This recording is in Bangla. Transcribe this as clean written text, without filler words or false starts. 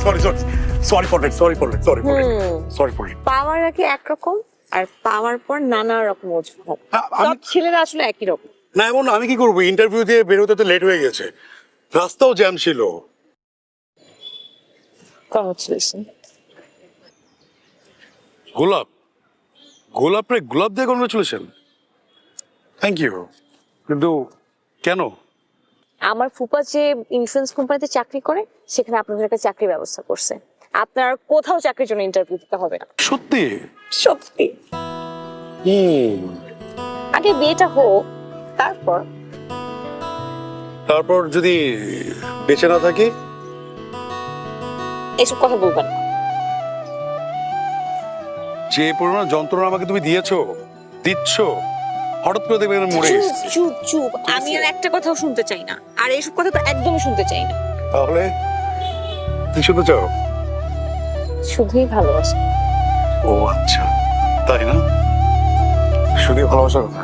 Sorry for it. পাওয়ার আগে একরকম আর পাওয়ার পর নানা রকম অজুহাত। সব ছেলেরা আসলে একই রকম। না এমন আমি কি করবো, ইন্টারভিউ দিয়ে বেরোতে তো লেট হয়ে গেছে, রাস্তাও জ্যাম ছিল। কংগ্রাচুলেশন। গোলাপ গোলাপ দিয়ে কংগ্রাচুলেশন, থ্যাংক ইউ। কিন্তু কেন? আমার ফুপা যে ইন্স্যুরেন্স কোম্পানিতে চাকরি করে সেখানে আপনাদের একটা চাকরির ব্যবস্থা করছে। আপনার কোথাও চাকরির জন্য ইন্টারভিউ দিতে হবে না। সত্যি? সত্যি। আগে বিয়েটা হোক, তারপর যদি বেঁচে না থাকি? এসব কথা বলবেন না। যে পরিমাণ যন্ত্রণা আমাকে তুমি দিচ্ছ, হঠাৎ করে দেখবে মরে চুপ গেছি। চুপ চুপ, আমি আর একটা কথাও শুনতে চাই না, আর এইসব কথা তো একদমই শুনতে চাই না। তাহলে কি শুনতে চাও? শুধুই ভালোবাসা। ও আচ্ছা, তাই না? শুধু ভালোবাসার কথা।